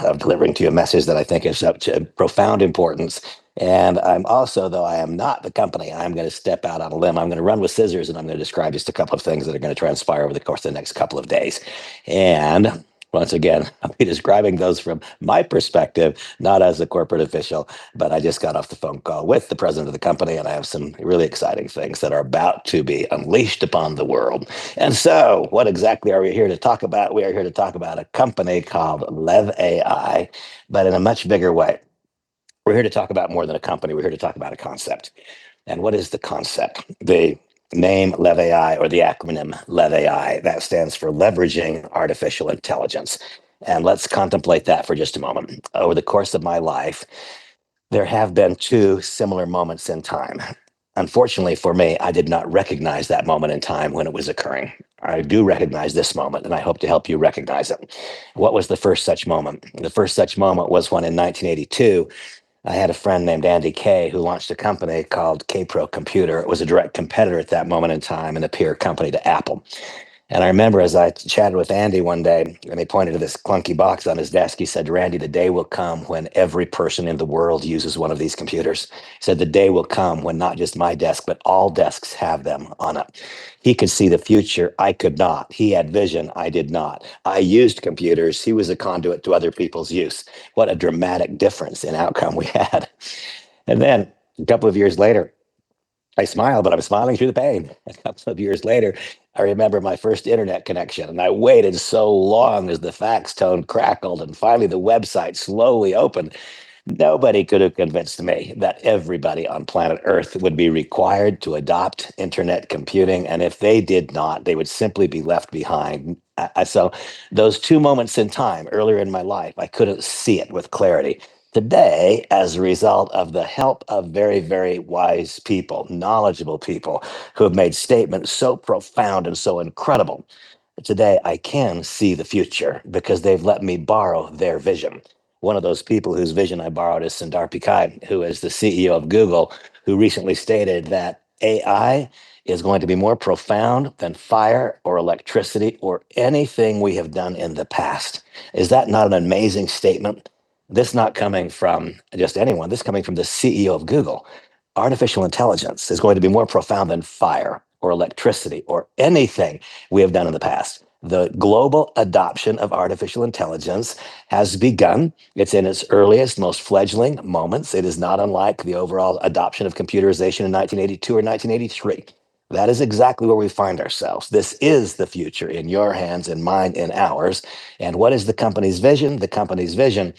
of delivering to you a message that I think is of profound importance. And I'm also, though I am not the company, I'm going to step out on a limb. I'm going to run with scissors, and I'm going to describe just a couple of things that are going to transpire over the course of the next couple of days. And once again, I'll be describing those from my perspective, not as a corporate official, but I just got off the phone call with the president of the company, and I have some really exciting things that are about to be unleashed upon the world. And so, what exactly are we here to talk about? We are here to talk about a company called Lev AI, but in a much bigger way. We're here to talk about more than a company. We're here to talk about a concept. And what is the concept? The name Lev AI, or the acronym Lev AI, that stands for Leveraging Artificial Intelligence. And let's contemplate that for just a moment. Over the course of my life, there have been two similar moments in time. Unfortunately for me, I did not recognize that moment in time when it was occurring. I do recognize this moment, and I hope to help you recognize it. What was the first such moment? The first such moment was when in 1982, I had a friend named Andy Kay who launched a company called K-Pro Computer. It was a direct competitor at that moment in time and a peer company to Apple. And I remember as I chatted with Andy one day, and he pointed to this clunky box on his desk, he said, "Randy, the day will come when every person in the world uses one of these computers." He said, "The day will come when not just my desk, but all desks have them on it." He could see the future. I could not. He had vision. I did not. I used computers. He was a conduit to other people's use. What a dramatic difference in outcome we had. And then a couple of years later, I smile, but I'm smiling through the pain. A couple of years later, I remember my first internet connection, and I waited so long as the fax tone crackled, and finally the website slowly opened. Nobody could have convinced me that everybody on planet Earth would be required to adopt internet computing, and if they did not, they would simply be left behind. So, those two moments in time earlier in my life, I couldn't see it with clarity. Today, as a result of the help of very, very wise people, knowledgeable people who have made statements so profound and so incredible, today I can see the future because they've let me borrow their vision. One of those people whose vision I borrowed is Sundar Pichai, who is the CEO of Google, who recently stated that AI is going to be more profound than fire or electricity or anything we have done in the past. Is that not an amazing statement? This not coming from just anyone, this coming from the CEO of Google. Artificial intelligence is going to be more profound than fire or electricity or anything we have done in the past. The global adoption of artificial intelligence has begun. It's in its earliest, most fledgling moments. It is not unlike the overall adoption of computerization in 1982 or 1983. That is exactly where we find ourselves. This is the future in your hands and mine and ours. And what is the company's vision? The company's vision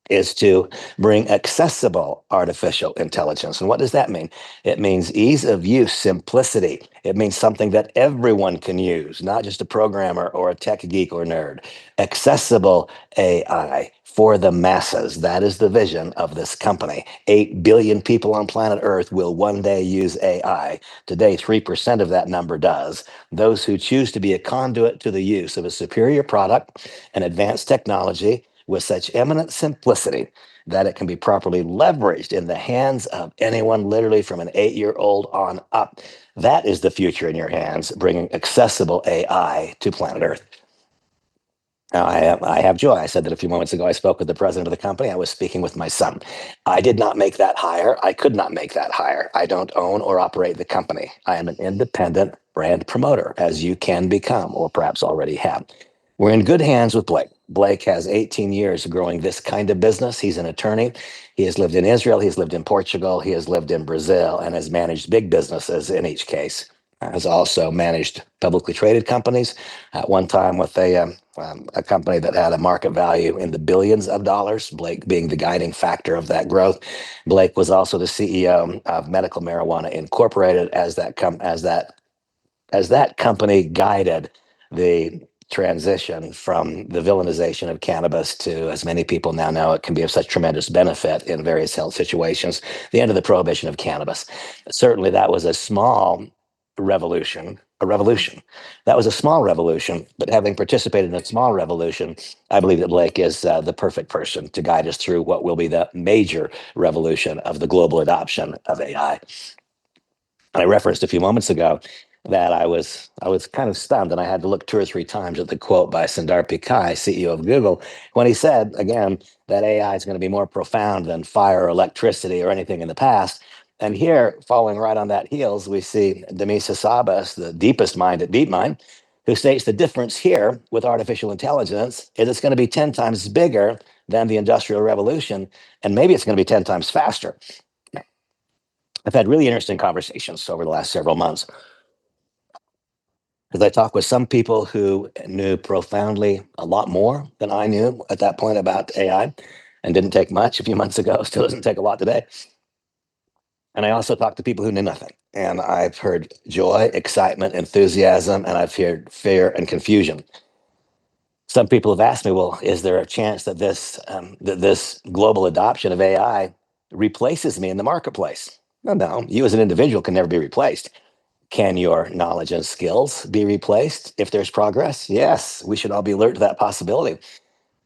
is to bring accessible artificial intelligence. And what does that mean? It means ease of use, simplicity. It means something that everyone can use, not just a programmer or a tech geek or nerd. Accessible AI for the masses. That is the vision of this company. 8 billion people on planet Earth will one day use AI. Today, 3% of that number does. Those who choose to be a conduit to the use of a superior product and advanced technology with such eminent simplicity that it can be properly leveraged in the hands of anyone, literally from an 8-year-old on up. That is the future in your hands, bringing accessible AI to planet Earth. Now, I have joy. I said that a few moments ago. I spoke with the president of the company. I was speaking with my son. I did not make that hire. I could not make that hire. I don't own or operate the company. I am an independent brand promoter, as you can become, or perhaps already have. We're in good hands with Blake. Blake has 18 years of growing this kind of business. He's an attorney. He has lived in Israel. He's lived in Portugal. He has lived in Brazil and has managed big businesses in each case. Has also managed publicly traded companies. At one time with a company that had a market value in the billions of dollars, Blake being the guiding factor of that growth. Blake was also the CEO of Medical Marijuana Incorporated as that company guided the transition from the villainization of cannabis to, as many people now know, it can be of such tremendous benefit in various health situations, the end of the prohibition of cannabis. Certainly that was a small revolution, a revolution. That was a small revolution, but having participated in a small revolution, I believe that Blake is the perfect person to guide us through what will be the major revolution of the global adoption of AI. I referenced a few moments ago that I was kind of stunned, and I had to look two or three times at the quote by Sundar Pichai, CEO of Google, when he said again that AI is going to be more profound than fire or electricity or anything in the past. And here, following right on that heels, we see Demis Hassabis, the deepest mind at DeepMind, who states the difference here with artificial intelligence is it's going to be 10 times bigger than the Industrial Revolution, and maybe it's going to be 10 times faster. I've had really interesting conversations over the last several months as I talk with some people who knew profoundly a lot more than I knew at that point about AI, and didn't take much a few months ago, still doesn't take a lot today. And I also talk to people who knew nothing. And I've heard joy, excitement, enthusiasm, and I've heard fear and confusion. Some people have asked me, well, is there a chance that this global adoption of AI replaces me in the marketplace? No, you as an individual can never be replaced. Can your knowledge and skills be replaced if there's progress? Yes, we should all be alert to that possibility.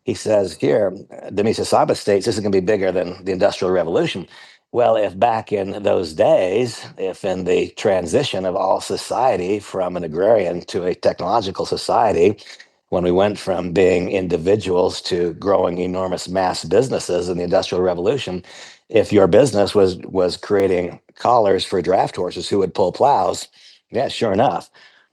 He says here, Demis Hassabis states this is going to be bigger than the Industrial Revolution. Well, if back in those days, if in the transition of all society from an agrarian to a technological society, when we went from being individuals to growing enormous mass businesses in the Industrial Revolution, if your business was creating collars for draft horses who would pull plows, yeah, sure enough,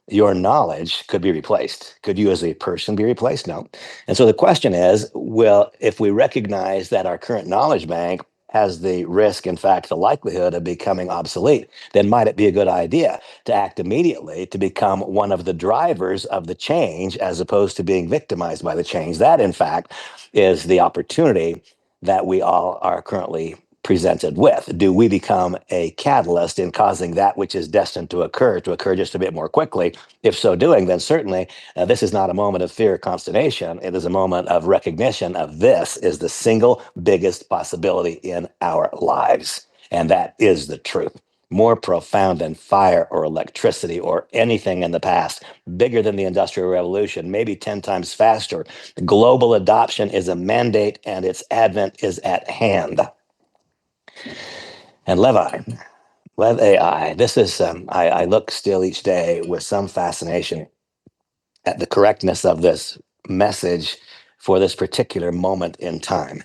your knowledge could be replaced. Could you as a person be replaced? No. And so the question is, well, if we recognize that our current knowledge bank has the risk, in fact, the likelihood of becoming obsolete, then might it be a good idea to act immediately to become one of the drivers of the change as opposed to being victimized by the change? That, in fact, is the opportunity that we all are currently presented with. Do we become a catalyst in causing that which is destined to occur just a bit more quickly? If so doing, then certainly this is not a moment of fear or consternation. It is a moment of recognition of this is the single biggest possibility in our lives. And that is the truth. More profound than fire or electricity or anything in the past, bigger than the Industrial Revolution, maybe 10 times faster. Global adoption is a mandate and its advent is at hand. And Lev AI, this is, I look still each day with some fascination at the correctness of this message for this particular moment in time.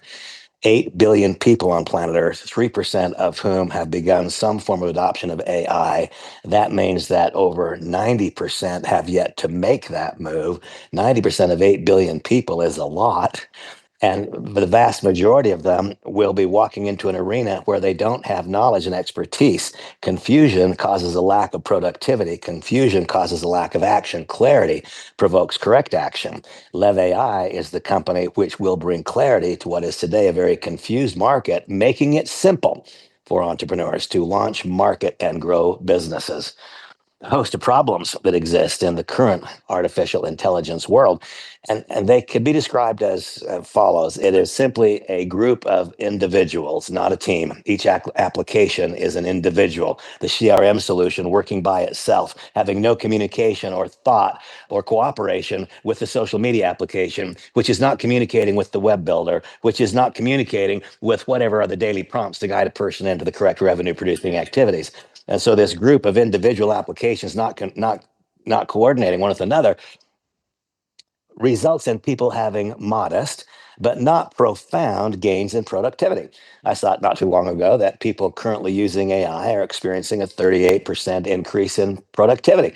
8 billion people on planet Earth, 3% of whom have begun some form of adoption of AI. That means that over 90% have yet to make that move. 90% of 8 billion people is a lot. And the vast majority of them will be walking into an arena where they don't have knowledge and expertise. Confusion causes a lack of productivity. Confusion causes a lack of action. Clarity provokes correct action. Lev AI is the company which will bring clarity to what is today a very confused market, making it simple for entrepreneurs to launch, market, and grow businesses. A host of problems that exist in the current artificial intelligence world. And they could be described as follows. It is simply a group of individuals, not a team. Each application is an individual. The CRM solution working by itself, having no communication or thought or cooperation with the social media application, which is not communicating with the web builder, which is not communicating with whatever are the daily prompts to guide a person into the correct revenue producing activities. And so this group of individual applications not coordinating one with another results in people having modest but not profound gains in productivity. I saw it not too long ago that people currently using AI are experiencing a 38% increase in productivity.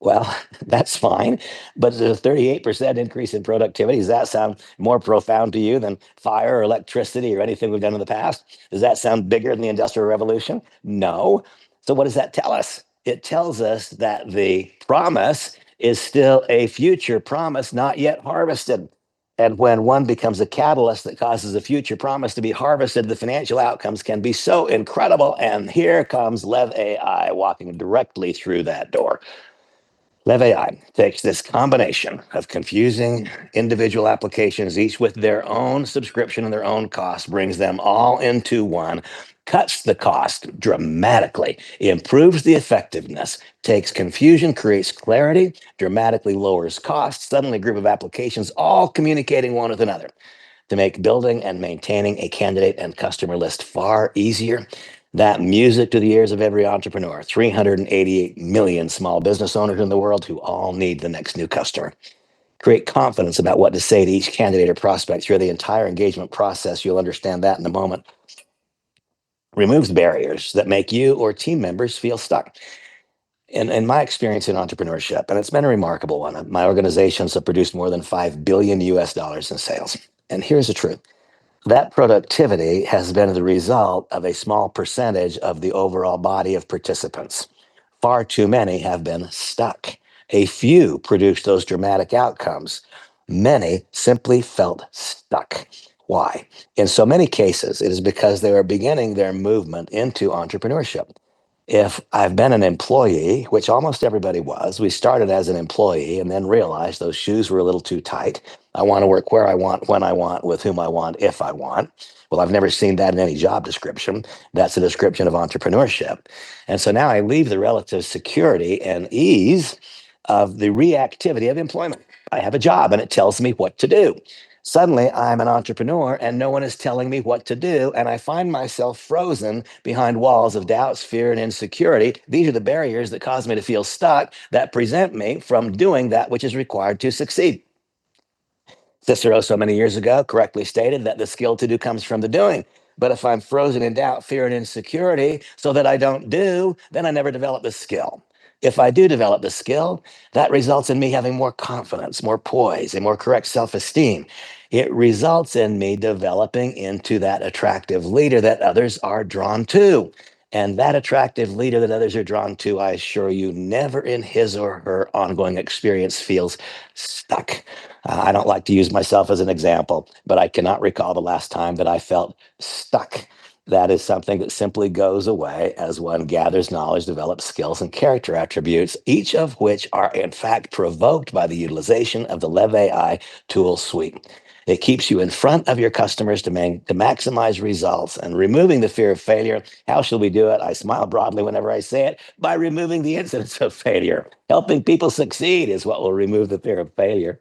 Well, that's fine, but a 38% increase in productivity, does that sound more profound to you than fire or electricity or anything we've done in the past? Does that sound bigger than the Industrial Revolution? No. So what does that tell us? It tells us that the promise is still a future promise not yet harvested. And when one becomes a catalyst that causes a future promise to be harvested, the financial outcomes can be so incredible. And here comes Lev AI walking directly through that door. Lev AI takes this combination of confusing individual applications, each with their own subscription and their own cost, brings them all into one, cuts the cost dramatically, improves the effectiveness, takes confusion, creates clarity, dramatically lowers costs. Suddenly, a group of applications all communicating one with another to make building and maintaining a candidate and customer list far easier. That music to the ears of every entrepreneur, 388 million small business owners in the world who all need the next new customer. Create confidence about what to say to each candidate or prospect through the entire engagement process. You'll understand that in a moment. Removes barriers that make you or team members feel stuck. In my experience in entrepreneurship, and it's been a remarkable one, my organizations have produced more than 5 billion US dollars in sales. And here's the truth. That productivity has been the result of a small percentage of the overall body of participants. Far too many have been stuck. A few produced those dramatic outcomes. Many simply felt stuck. Why? In so many cases, it is because they were beginning their movement into entrepreneurship. If I've been an employee, which almost everybody was, we started as an employee and then realized those shoes were a little too tight. I want to work where I want, when I want, with whom I want, if I want. Well, I've never seen that in any job description. That's a description of entrepreneurship. And so now I leave the relative security and ease of the reactivity of employment. I have a job and it tells me what to do. Suddenly, I'm an entrepreneur and no one is telling me what to do. And I find myself frozen behind walls of doubts, fear, and insecurity. These are the barriers that cause me to feel stuck, that prevent me from doing that which is required to succeed. Cicero, so many years ago, correctly stated that the skill to do comes from the doing. But if I'm frozen in doubt, fear, and insecurity so that I don't do, then I never develop the skill. If I do develop the skill, that results in me having more confidence, more poise, and more correct self esteem. It results in me developing into that attractive leader that others are drawn to. And that attractive leader that others are drawn to, I assure you, never in his or her ongoing experience feels stuck. I don't like to use myself as an example, but I cannot recall the last time that I felt stuck. That is something that simply goes away as one gathers knowledge, develops skills, and character attributes, each of which are in fact provoked by the utilization of the Lev AI tool suite. It keeps you in front of your customers to maximize results and removing the fear of failure. How shall we do it? I smile broadly whenever I say it by removing the incidence of failure. Helping people succeed is what will remove the fear of failure.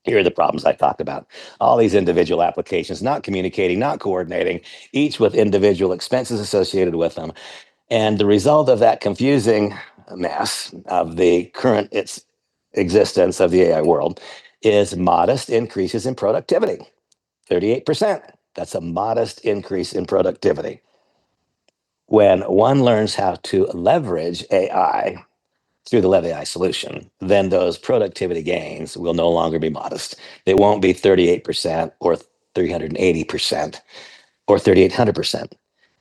Here are the problems I talked about. All these individual applications not communicating, not coordinating, each with individual expenses associated with them. And the result of that confusing mess of the current existence of the AI world is modest increases in productivity. 38%. That's a modest increase in productivity. When one learns how to leverage AI through the Levi solution, then those productivity gains will no longer be modest. They won't be 38% or 380% or 3,800%.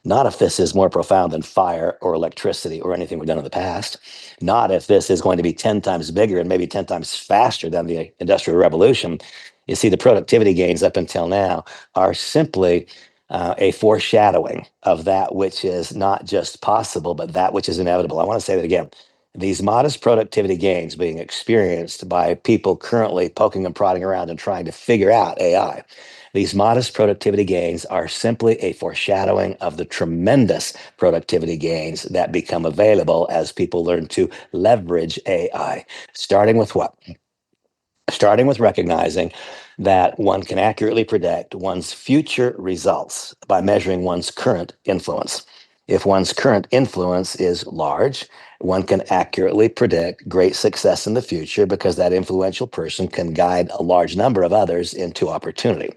Not if this is more profound than fire or electricity or anything we've done in the past. Not if this is going to be 10 times bigger and maybe 10 times faster than the Industrial Revolution. You see, the productivity gains up until now are simply a foreshadowing of that which is not just possible, but that which is inevitable. I want to say that again. These modest productivity gains being experienced by people currently poking and prodding around and trying to figure out AI. These modest productivity gains are simply a foreshadowing of the tremendous productivity gains that become available as people learn to leverage AI. Starting with what? Starting with recognizing that one can accurately predict one's future results by measuring one's current influence. If one's current influence is large, one can accurately predict great success in the future because that influential person can guide a large number of others into opportunity.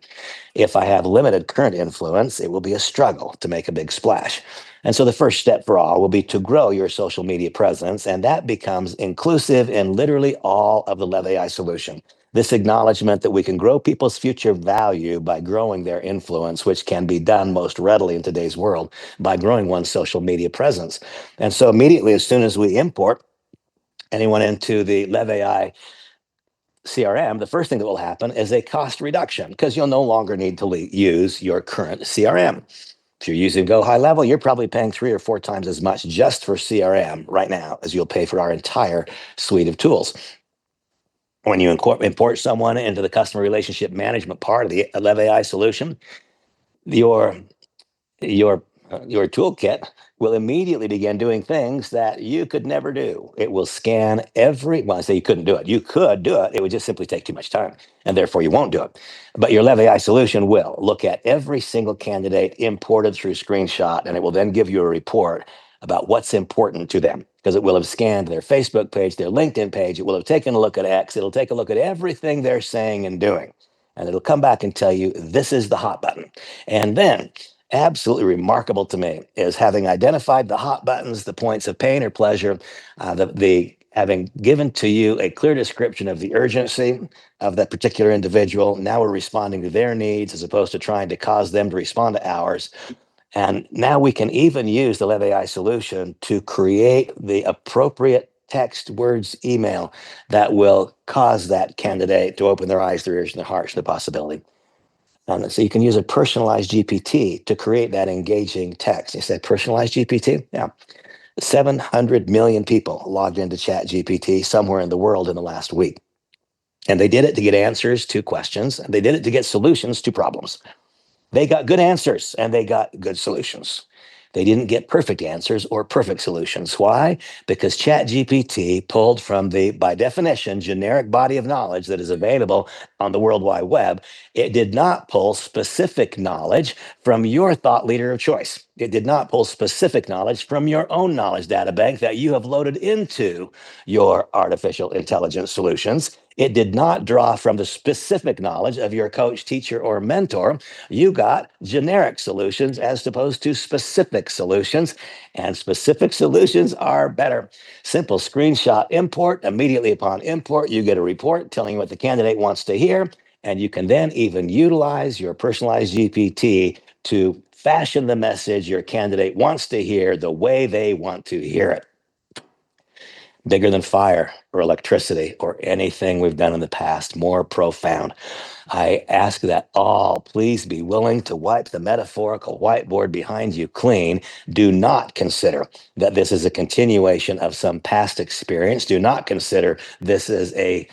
If I have limited current influence, it will be a struggle to make a big splash. And so the first step for all will be to grow your social media presence, and that becomes inclusive in literally all of the Lev AI solution. This acknowledgement that we can grow people's future value by growing their influence, which can be done most readily in today's world by growing one's social media presence. And so immediately, as soon as we import anyone into the Lev AI CRM, the first thing that will happen is a cost reduction because you'll no longer need to use your current CRM. If you're using Go High Level, you're probably paying 3 or 4 times as much just for CRM right now as you'll pay for our entire suite of tools. When you import someone into the customer relationship management part of the Lev AI solution, your your toolkit will immediately begin doing things that you could never do. It will scan well, I say you couldn't do it. You could do it. It would just simply take too much time, and therefore you won't do it. But your LevAI solution will look at every single candidate imported through screenshot, and it will then give you a report about what's important to them, because it will have scanned their Facebook page, their LinkedIn page. It will have taken a look at X. It'll take a look at everything they're saying and doing. And it'll come back and tell you, this is the hot button. And then, absolutely remarkable to me is, having identified the hot buttons, the points of pain or pleasure, the having given to you a clear description of the urgency of that particular individual. Now we're responding to their needs as opposed to trying to cause them to respond to ours. And now we can even use the LevAI solution to create the appropriate text, words, email that will cause that candidate to open their eyes, their ears, and their hearts to the possibility. So you can use a personalized GPT to create that engaging text. You said personalized GPT? Yeah. 700 million people logged into Chat GPT somewhere in the world in the last week. And they did it to get answers to questions, and they did it to get solutions to problems. They got good answers and they got good solutions. They didn't get perfect answers or perfect solutions. Why? Because ChatGPT pulled from the, by definition, generic body of knowledge that is available on the World Wide Web. It did not pull specific knowledge from your thought leader of choice. It did not pull specific knowledge from your own knowledge data bank that you have loaded into your artificial intelligence solutions. It did not draw from the specific knowledge of your coach, teacher, or mentor. You got generic solutions as opposed to specific solutions, and specific solutions are better. Simple screenshot import. Immediately upon import, you get a report telling you what the candidate wants to hear, and you can then even utilize your personalized GPT to fashion the message your candidate wants to hear the way they want to hear it. Bigger than fire or electricity or anything we've done in the past, more profound. I ask that all please be willing to wipe the metaphorical whiteboard behind you clean. Do not consider that this is a continuation of some past experience. Do not consider this is a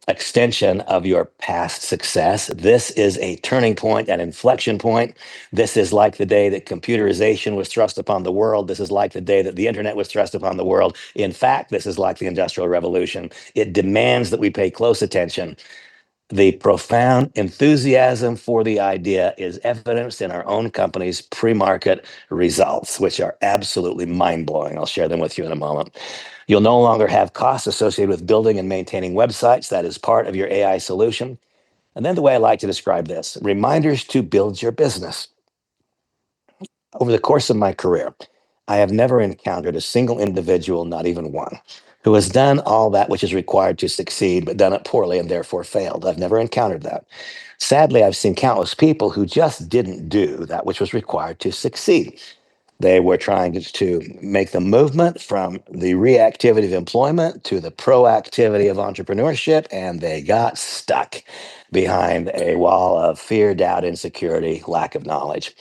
extension of your past success. This is a turning point, an inflection point. This is like the day that computerization was thrust upon the world. This is like the day that the internet was thrust upon the world. In fact, this is like the Industrial Revolution. It demands that we pay close attention. The profound enthusiasm for the idea is evidenced in our own company's pre-market results, which are absolutely mind-blowing. I'll share them with you in a moment. You'll no longer have costs associated with building and maintaining websites. That is part of your AI solution. And then the way I like to describe this, reminders to build your business. Over the course of my career, I have never encountered a single individual, not even one, who has done all that which is required to succeed, but done it poorly and therefore failed. I've never encountered that. Sadly, I've seen countless people who just didn't do that which was required to succeed. They were trying to make the movement from the reactivity of employment to the proactivity of entrepreneurship, and they got stuck behind a wall of fear, doubt, insecurity, lack of knowledge.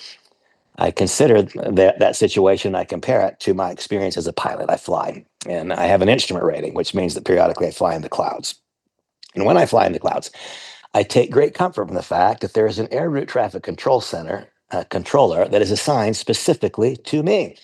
I consider that situation, I compare it to my experience as a pilot. I fly, and I have an instrument rating, which means that periodically I fly in the clouds. And when I fly in the clouds, I take great comfort from the fact that there is an air route traffic control center controller that is assigned specifically to me.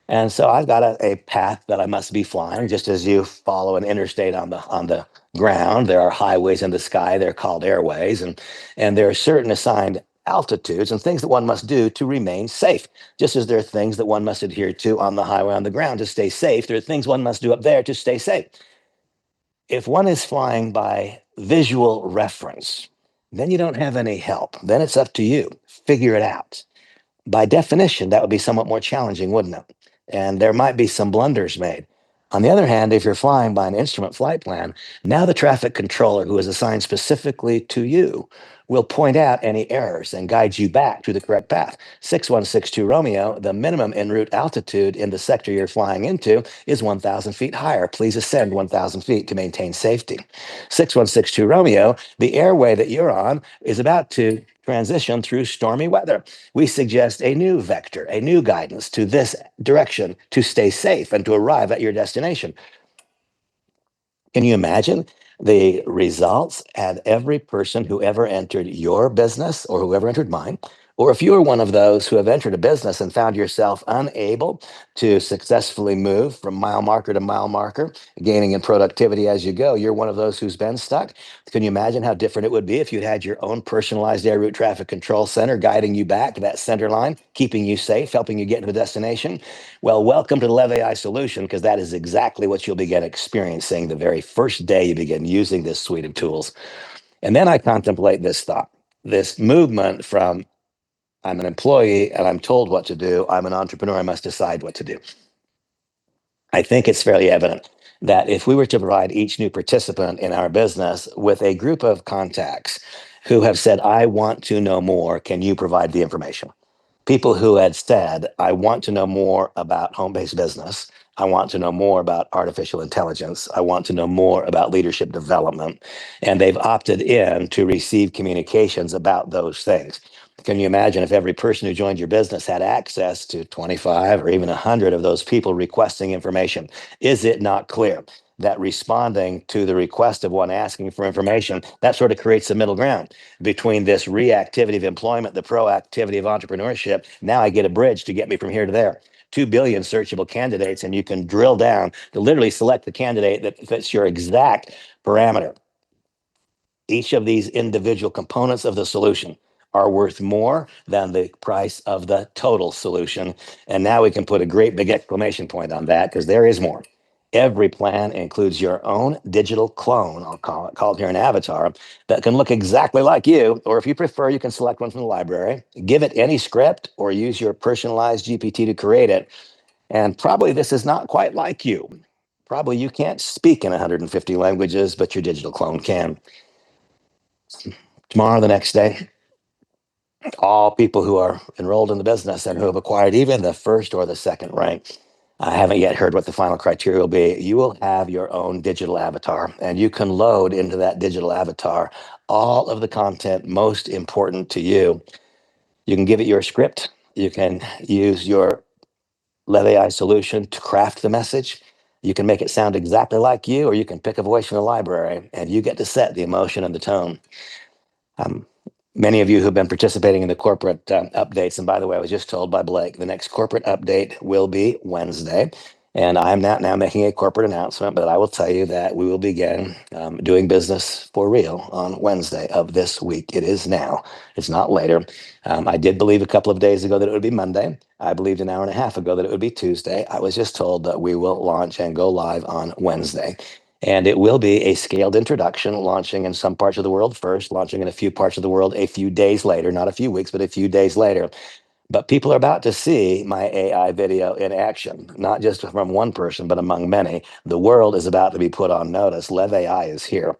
And so I've got a path that I must be flying, just as you follow an interstate on the ground. There are highways in the sky, they're called airways, and there are certain assigned altitudes and things that one must do to remain safe. Just as there are things that one must adhere to on the highway on the ground to stay safe, there are things one must do up there to stay safe. If one is flying by visual reference, then you don't have any help. Then it's up to you. Figure it out. By definition, that would be somewhat more challenging, wouldn't it? And there might be some blunders made. On the other hand, if you're flying by an instrument flight plan, now the traffic controller who is assigned specifically to you will point out any errors and guide you back to the correct path. 6162 Romeo, the minimum en route altitude in the sector you're flying into is 1,000 feet higher. Please ascend 1,000 feet to maintain safety. 6162 Romeo, the airway that you're on is about to transition through stormy weather. We suggest a new vector, a new guidance to this direction to stay safe and to arrive at your destination. Can you imagine the results had every person who ever entered your business or whoever entered mine Or if you're one of those who have entered a business and found yourself unable to successfully move from mile marker to mile marker, gaining in productivity as you go, you're one of those who's been stuck. Can you imagine how different it would be if you had your own personalized air route traffic control center guiding you back to that center line, keeping you safe, helping you get to the destination? Well, welcome to the Lev AI solution, because that is exactly what you'll begin experiencing the very first day you begin using this suite of tools. And then I contemplate this thought, this movement from I'm an employee and I'm told what to do, I'm an entrepreneur, I must decide what to do. I think it's fairly evident that if we were to provide each new participant in our business with a group of contacts who have said, I want to know more, can you provide the information? People who had said, I want to know more about home based business. I want to know more about artificial intelligence. I want to know more about leadership development. And they've opted in to receive communications about those things. Can you imagine if every person who joined your business had access to 25 or even 100 of those people requesting information? Is it not clear that responding to the request of one asking for information, that sort of creates a middle ground between this reactivity of employment, the proactivity of entrepreneurship? Now I get a bridge to get me from here to there. 2 billion searchable candidates, and you can drill down to literally select the candidate that fits your exact parameter. Each of these individual components of the solution are worth more than the price of the total solution. And now we can put a great big exclamation point on that, because there is more. Every plan includes your own digital clone, I'll call it, called here an avatar, that can look exactly like you. Or if you prefer, you can select one from the library, give it any script, or use your personalized GPT to create it. And probably this is not quite like you. Probably you can't speak in 150 languages, but your digital clone can. Tomorrow, the next day, all people who are enrolled in the business and who have acquired even the first or the second rank. I haven't yet heard what the final criteria will be. You will have your own digital avatar, and you can load into that digital avatar all of the content most important to you. You can give it your script. You can use your Lev AI solution to craft the message. You can make it sound exactly like you, or you can pick a voice from the library, and you get to set the emotion and the tone. Um, Many of you who've been participating in the corporate updates, and by the way, I was just told by Blake, the next corporate update will be Wednesday. And I'm not now making a corporate announcement, but I will tell you that we will begin doing business for real on Wednesday of this week. It is now, it's not later. I did believe a couple of days ago that it would be Monday. I believed an hour and a half ago that it would be Tuesday. I was just told that we will launch and go live on Wednesday. And it will be a scaled introduction, launching in some parts of the world first, launching in a few parts of the world a few days later, not a few weeks, but a few days later. But people are about to see my AI video in action, not just from one person, but among many. The world is about to be put on notice. Lev AI is here.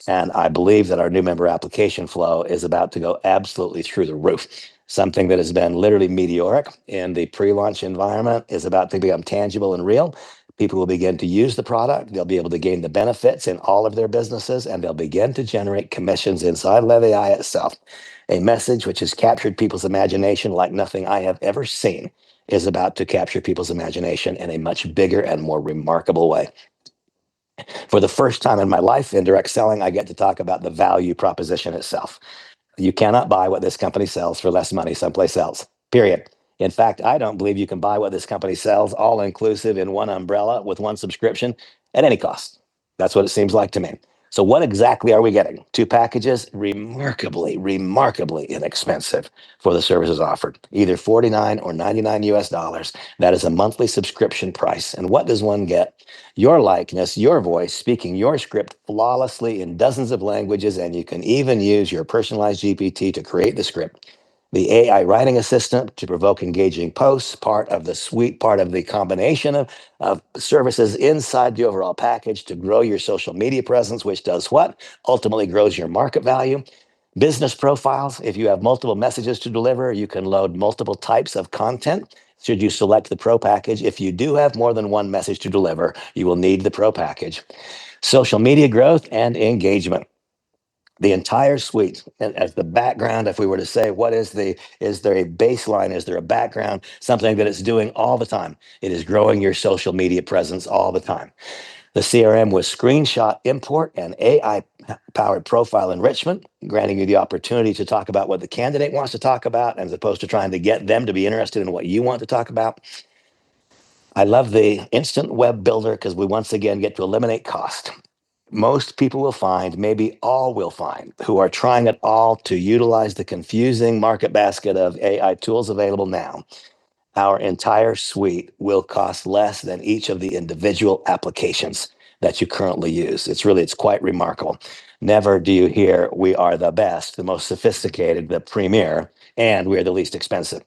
And I believe that our new member application flow is about to go absolutely through the roof. Something that has been literally meteoric in the pre-launch environment is about to become tangible and real. People will begin to use the product. They'll be able to gain the benefits in all of their businesses, and they'll begin to generate commissions inside Lev AI itself. A message which has captured people's imagination like nothing I have ever seen is about to capture people's imagination in a much bigger and more remarkable way. For the first time in my life in direct selling, I get to talk about the value proposition itself. You cannot buy what this company sells for less money someplace else, period. In fact, I don't believe you can buy what this company sells all inclusive in one umbrella with one subscription at any cost. That's what it seems like to me. So, what exactly are we getting? Two packages, remarkably inexpensive for the services offered, either 49 or 99 US dollars. That is a monthly subscription price. And what does one get? Your likeness, your voice, speaking your script flawlessly in dozens of languages, and you can even use your personalized GPT to create the script. The AI writing assistant to provoke engaging posts, part of the suite, part of the combination of services inside the overall package to grow your social media presence, which does what? Ultimately grows your market value. Business profiles, if you have multiple messages to deliver, you can load multiple types of content. Should you select the Pro package, if you do have more than one message to deliver, you will need the Pro package. Social media growth and engagement. The entire suite, and as the background, if we were to say, is there a baseline? Is there a background? Something that it's doing all the time. It is growing your social media presence all the time. The CRM with screenshot import and AI powered profile enrichment, granting you the opportunity to talk about what the candidate wants to talk about, as opposed to trying to get them to be interested in what you want to talk about. I love the instant web builder because we once again get to eliminate cost. Most people will find, maybe all will find, who are trying at all to utilize the confusing market basket of AI tools available now. Our entire suite will cost less than each of the individual applications that you currently use. It's quite remarkable. Never do you hear we are the best, the most sophisticated, the premier, and we are the least expensive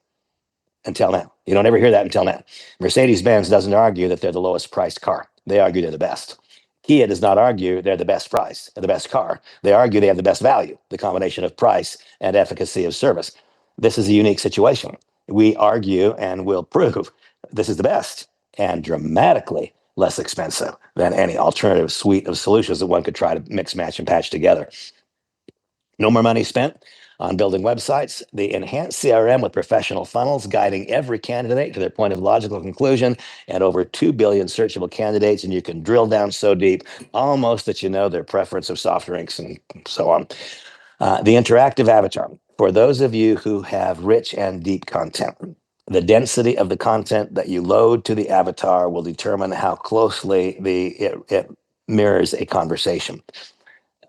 until now. You don't ever hear that until now. Mercedes-Benz doesn't argue that they're the lowest priced car. They argue they're the best. Kia does not argue they're the best price or the best car. They argue they have the best value, the combination of price and efficacy of service. This is a unique situation. We argue and will prove this is the best and dramatically less expensive than any alternative suite of solutions that one could try to mix, match, and patch together. No more money spent on building websites. The enhanced CRM with professional funnels guiding every candidate to their point of logical conclusion, and over 2 billion searchable candidates. And you can drill down so deep almost that you know their preference of soft drinks and so on. The interactive avatar. For those of you who have rich and deep content, the density of the content that you load to the avatar will determine how closely it mirrors a conversation.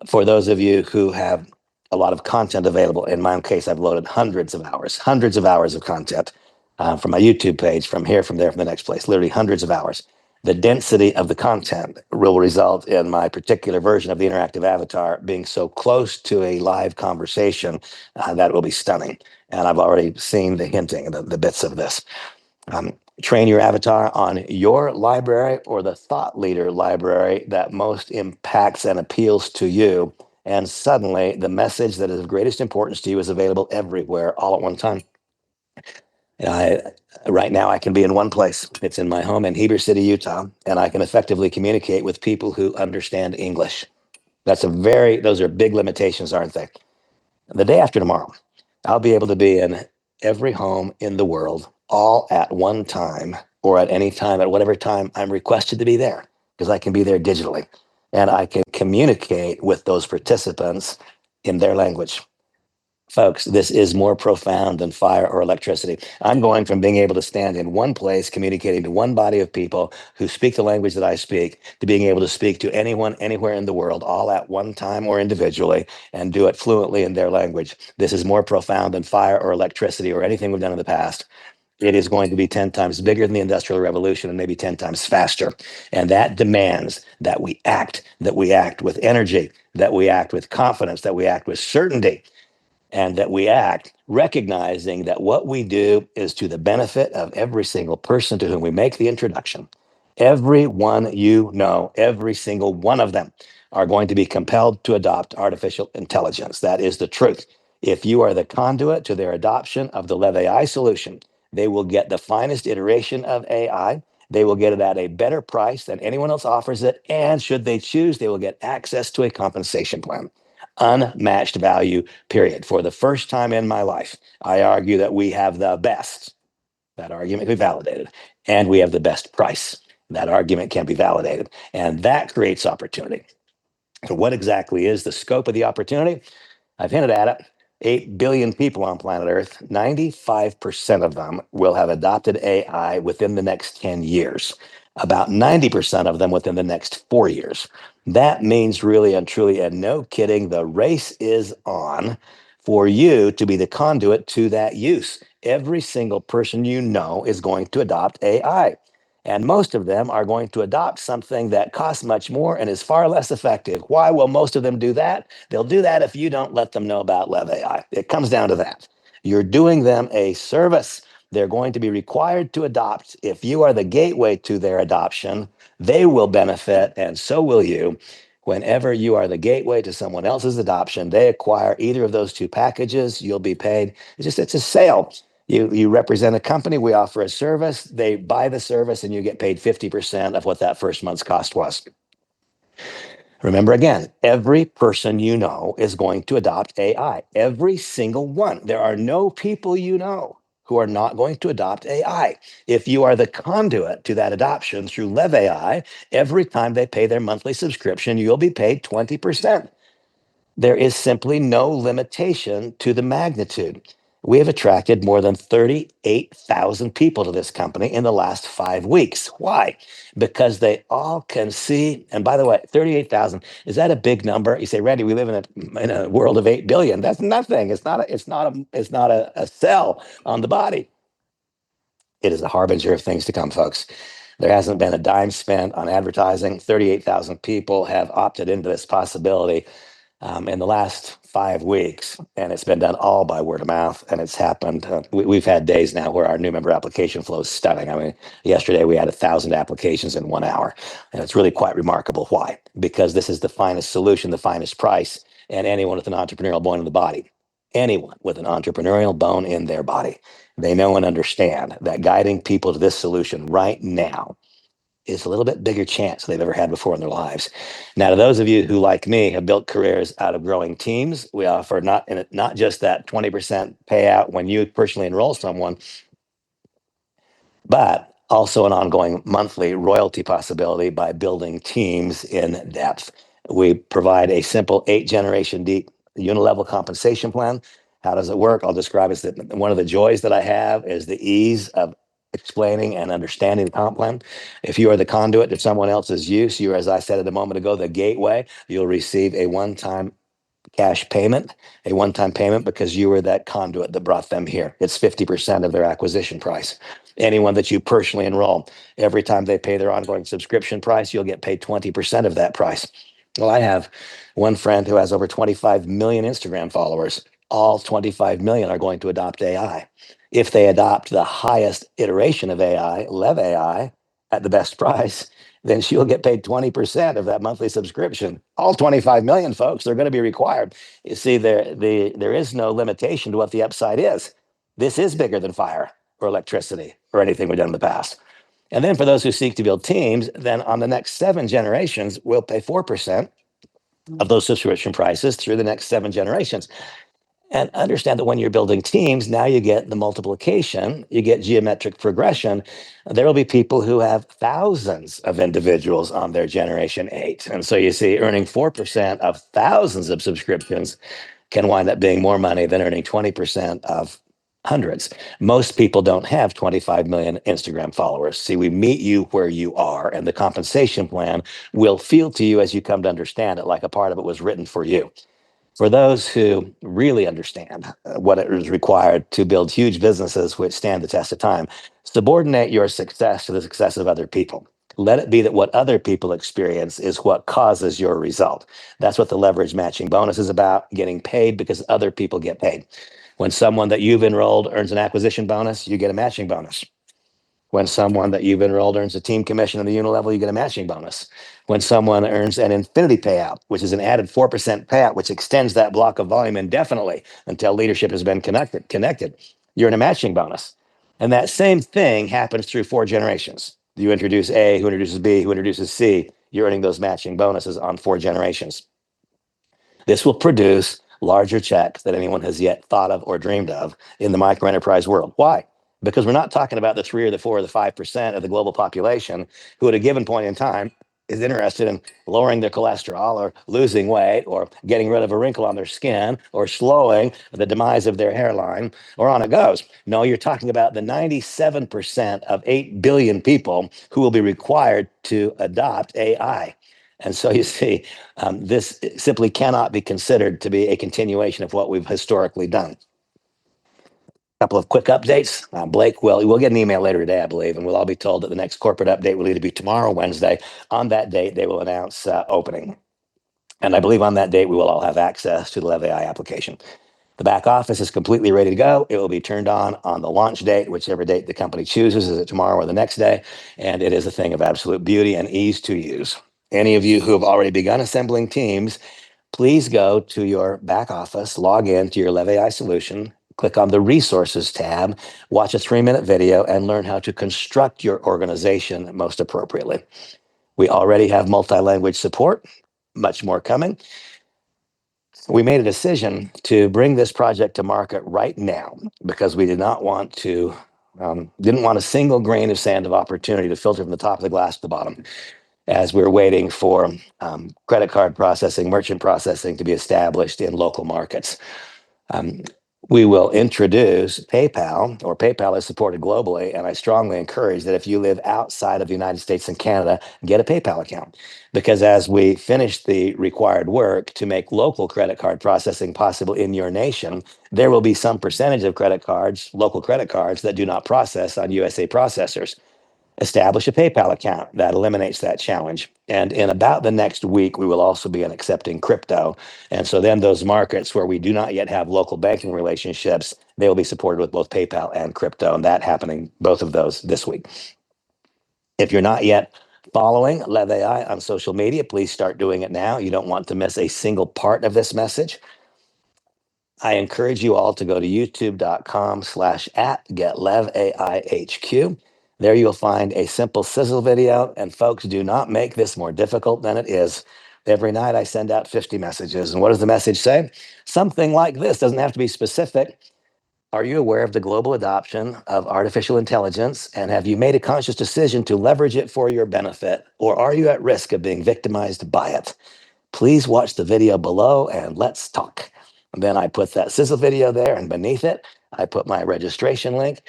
For those of you who have a lot of content available, in my own case, I've loaded hundreds of hours of content from my YouTube page, from here, from there, from the next place, literally hundreds of hours. The density of the content will result in my particular version of the interactive avatar being so close to a live conversation that it will be stunning. And I've already seen the hinting, the bits of this. Train your avatar on your library or the thought leader library that most impacts and appeals to you. And suddenly, the message that is of greatest importance to you is available everywhere all at one time. I, right now, I can be in one place. It's in my home in Heber City, Utah, and I can effectively communicate with people who understand English. Those are big limitations, aren't they? The day after tomorrow, I'll be able to be in every home in the world, all at one time or at any time, at whatever time I'm requested to be there, because I can be there digitally and I can communicate with those participants in their language. Folks, this is more profound than fire or electricity. I'm going from being able to stand in one place, communicating to one body of people who speak the language that I speak, to being able to speak to anyone, anywhere in the world, all at one time or individually, and do it fluently in their language. This is more profound than fire or electricity or anything we've done in the past. It is going to be 10 times bigger than the Industrial Revolution and maybe 10 times faster. And that demands that we act with energy, that we act with confidence, that we act with certainty, and that we act recognizing that what we do is to the benefit of every single person to whom we make the introduction. Everyone you know, every single one of them are going to be compelled to adopt artificial intelligence. That is the truth. If you are the conduit to their adoption of the Lev AI solution, they will get the finest iteration of AI. They will get it at a better price than anyone else offers it. And should they choose, they will get access to a compensation plan. Unmatched value, period. For the first time in my life, I argue that we have the best. That argument can be validated. And we have the best price. That argument can be validated. And that creates opportunity. So, what exactly is the scope of the opportunity? I've hinted at it. 8 billion people on planet Earth, 95% of them will have adopted AI within the next 10 years, about 90% of them within the next 4 years. That means really and truly, and no kidding, the race is on for you to be the conduit to that use. Every single person you know is going to adopt AI. And most of them are going to adopt something that costs much more and is far less effective. Why will most of them do that? They'll do that if you don't let them know about Lev AI. It comes down to that. You're doing them a service. They're going to be required to adopt. If you are the gateway to their adoption, they will benefit, and so will you. Whenever you are the gateway to someone else's adoption, they acquire either of those two packages, you'll be paid. It's a sale. You represent a company, we offer a service, they buy the service, and you get paid 50% of what that first month's cost was. Remember again, every person you know is going to adopt AI. Every single one. There are no people you know who are not going to adopt AI. If you are the conduit to that adoption through Lev AI, every time they pay their monthly subscription, you'll be paid 20%. There is simply no limitation to the magnitude. We have attracted more than 38,000 people to this company in the last 5 weeks. Why? Because they all can see. And by the way, 38,000, is that a big number? You say, Randy, we live in a world of 8 billion. That's nothing. It's not a cell on the body. It is a harbinger of things to come, folks. There hasn't been a dime spent on advertising. 38,000 people have opted into this possibility in the last 5 weeks, and it's been done all by word of mouth. And it's happened. We've had days now where our new member application flow is stunning. I mean, yesterday we had 1,000 applications in 1 hour, and it's really quite remarkable. Why? Because this is the finest solution, the finest price, and anyone with an entrepreneurial bone in the body, anyone with an entrepreneurial bone in their body, they know and understand that guiding people to this solution right now is a little bit bigger chance they've ever had before in their lives. Now, to those of you who, like me, have built careers out of growing teams, we offer not just that 20% payout when you personally enroll someone, but also an ongoing monthly royalty possibility by building teams in depth. We provide a simple 8 generation deep unilevel compensation plan. How does it work? I'll describe it. That one of the joys that I have is the ease of explaining and understanding the comp plan. If you are the conduit to someone else's use, you are, as I said a moment ago, the gateway. You'll receive a one-time cash payment, a one-time payment, because you were that conduit that brought them here. It's 50% of their acquisition price. Anyone that you personally enroll, every time they pay their ongoing subscription price, you'll get paid 20% of that price. Well, I have one friend who has over 25 million Instagram followers. All 25 million are going to adopt AI. If they adopt the highest iteration of AI, Lev AI, at the best price, then she'll get paid 20% of that monthly subscription. All 25 million folks are going to be required. You see, there is no limitation to what the upside is. This is bigger than fire or electricity or anything we've done in the past. And then for those who seek to build teams, then on the next 7 generations, we'll pay 4% of those subscription prices through the next 7 generations. And understand that when you're building teams, now you get the multiplication, you get geometric progression. There will be people who have thousands of individuals on their generation 8. And so you see, earning 4% of thousands of subscriptions can wind up being more money than earning 20% of hundreds. Most people don't have 25 million Instagram followers. See, we meet you where you are, and the compensation plan will feel to you as you come to understand it like a part of it was written for you. For those who really understand what it is required to build huge businesses which stand the test of time, subordinate your success to the success of other people. Let it be that what other people experience is what causes your result. That's what the leverage matching bonus is about, getting paid because other people get paid. When someone that you've enrolled earns an acquisition bonus, you get a matching bonus. When someone that you've enrolled earns a team commission on the unit level, you get a matching bonus. When someone earns an infinity payout, which is an added 4% payout, which extends that block of volume indefinitely until leadership has been connected, you're in a matching bonus. And that same thing happens through 4 generations. You introduce A, who introduces B, who introduces C, you're earning those matching bonuses on 4 generations. This will produce larger checks than anyone has yet thought of or dreamed of in the micro enterprise world. Why? Because we're not talking about the 3 or the 4 or the 5% of the global population who at a given point in time is interested in lowering their cholesterol or losing weight or getting rid of a wrinkle on their skin or slowing the demise of their hairline, or on it goes. No, you're talking about the 97% of 8 billion people who will be required to adopt AI. And so you see, this simply cannot be considered to be a continuation of what we've historically done. A couple of quick updates. Blake we'll get an email later today, I believe, and we'll all be told that the next corporate update will either be tomorrow or Wednesday. On that date, they will announce opening. And I believe on that date, we will all have access to the Lev AI application. The back office is completely ready to go. It will be turned on the launch date, whichever date the company chooses. Is it tomorrow or the next day? And it is a thing of absolute beauty and ease to use. Any of you who have already begun assembling teams, please go to your back office, log in to your Lev AI solution, click on the resources tab, watch a 3-minute video, and learn how to construct your organization most appropriately. We already have multi-language support, much more coming. We made a decision to bring this project to market right now because we didn't want a single grain of sand of opportunity to filter from the top of the glass to the bottom. as we're waiting for credit card processing, merchant processing to be established in local markets. Um, we will introduce PayPal, or PayPal is supported globally, and I strongly encourage that if you live outside of the United States and Canada, get a PayPal account. Because as we finish the required work to make local credit card processing possible in your nation, there will be some percentage of credit cards, local credit cards, that do not process on USA processors. Establish a PayPal account. That eliminates that challenge. And in about the next week, we will also be accepting crypto. And so then those markets where we do not yet have local banking relationships, they will be supported with both PayPal and crypto. And that happening, both of those this week. If you're not yet following Lev AI on social media, please start doing it now. You don't want to miss a single part of this message. I encourage you all to go to youtube.com/@GetLevAIHQ. There you'll find a simple sizzle video. And folks, do not make this more difficult than it is. Every night I send out 50 messages. And what does the message say? Something like this. Doesn't have to be specific. Are you aware of the global adoption of artificial intelligence? And have you made a conscious decision to leverage it for your benefit? Or are you at risk of being victimized by it? Please watch the video below and let's talk. And then I put that sizzle video there, and beneath it, I put my registration link.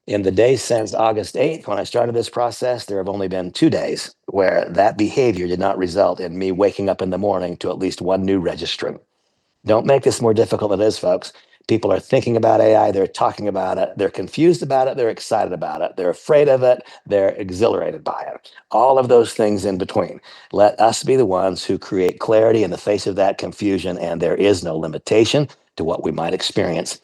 In the days since August 8th, when I started this process, there have only been 2 days where that behavior did not result in me waking up in the morning to at least one new registrant. Don't make this more difficult than it is, folks. People are thinking about AI, they're talking about it, they're confused about it, they're excited about it, they're afraid of it, they're exhilarated by it. All of those things in between. Let us be the ones who create clarity in the face of that confusion, and there is no limitation to what we might experience.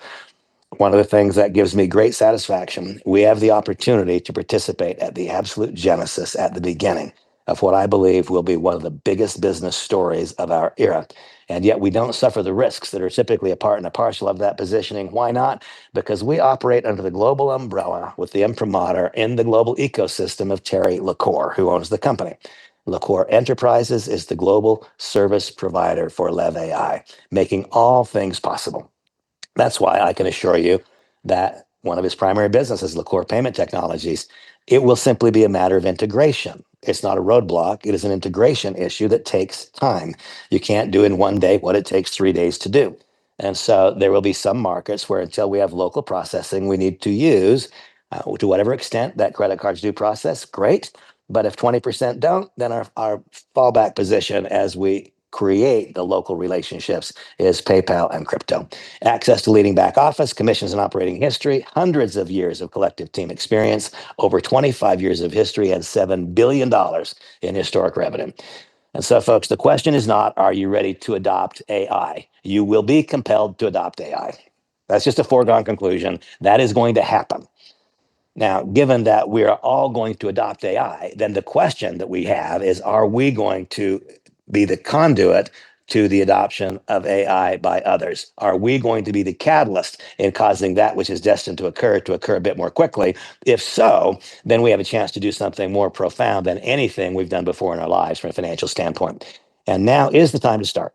One of the things that gives me great satisfaction, we have the opportunity to participate at the absolute genesis, at the beginning of what I believe will be one of the biggest business stories of our era. And yet we don't suffer the risks that are typically a part and a parcel of that positioning. Why not? Because we operate under the global umbrella with the imprimatur in the global ecosystem of Terry LaCour, who owns the company. LaCour Enterprises is the global service provider for Lev AI, making all things possible. That's why I can assure you that one of his primary businesses, LaCour Payment Technologies, it will simply be a matter of integration. It's not a roadblock. It is an integration issue that takes time. You can't do in one day what it takes 3 days to do. And so there will be some markets where until we have local processing, we need to use, to whatever extent that credit cards do process, great. But if 20% don't, then our fallback position as we create the local relationships is PayPal and crypto. Access to leading back office, commissions and operating history, hundreds of years of collective team experience, over 25 years of history, and $7 billion in historic revenue. And so, folks, the question is not, are you ready to adopt AI? You will be compelled to adopt AI. That's just a foregone conclusion. That is going to happen. Now, given that we are all going to adopt AI, then the question that we have is, are we going to be the conduit to the adoption of AI by others? Are we going to be the catalyst in causing that which is destined to occur a bit more quickly? If so, then we have a chance to do something more profound than anything we've done before in our lives from a financial standpoint. And now is the time to start.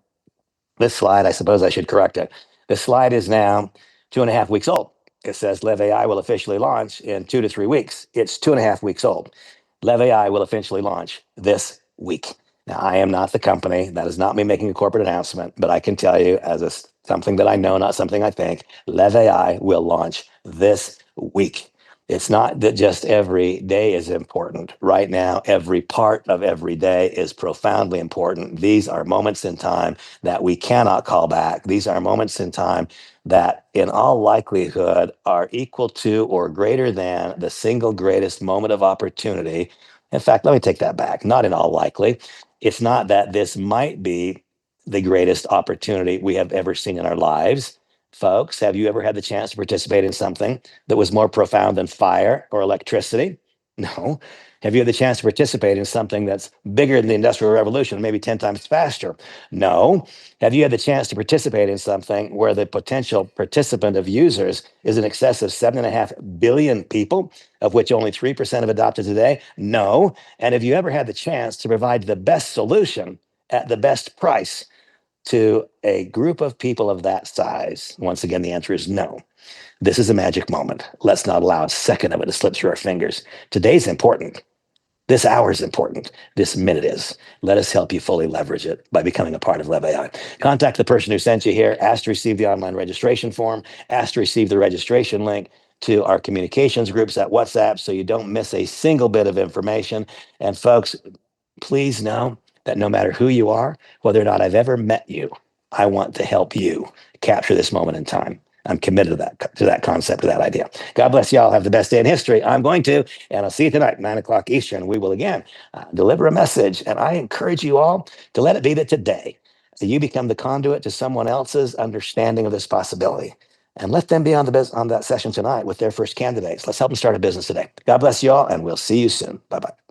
This slide, I suppose I should correct it. This slide is now 2.5 weeks old. It says Lev AI will officially launch in 2 to 3 weeks. It's 2.5 weeks old. Lev AI will officially launch this week. Now, I am not the company. That is not me making a corporate announcement, but I can tell you as something that I know, not something I think, Lev AI will launch this week. It's not that just every day is important. Right now, every part of every day is profoundly important. These are moments in time that we cannot call back. These are moments in time that, in all likelihood, are equal to or greater than the single greatest moment of opportunity. In fact, let me take that back. Not in all likely. It's not that this might be the greatest opportunity we have ever seen in our lives. Folks, have you ever had the chance to participate in something that was more profound than fire or electricity? No. Have you had the chance to participate in something that's bigger than the Industrial Revolution, maybe 10 times faster? No. Have you had the chance to participate in something where the potential participant of users is in excess of 7.5 billion people, of which only 3% have adopted today? No. And have you ever had the chance to provide the best solution at the best price to a group of people of that size? Once again, the answer is no. This is a magic moment. Let's not allow a second of it to slip through our fingers. Today's important. This hour is important. This minute is. Let us help you fully leverage it by becoming a part of Lev AI. Contact the person who sent you here. Ask to receive the online registration form. Ask to receive the registration link to our communications groups at WhatsApp so you don't miss a single bit of information. And folks, please know that no matter who you are, whether or not I've ever met you, I want to help you capture this moment in time. I'm committed to that concept, to that idea. God bless y'all. Have the best day in history. I'm going to, and I'll see you tonight, 9 o'clock Eastern. We will again deliver a message. And I encourage you all to let it be that today you become the conduit to someone else's understanding of this possibility. And let them be on that session tonight with their first candidates. Let's help them start a business today. God bless you all, and we'll see you soon. Bye-bye.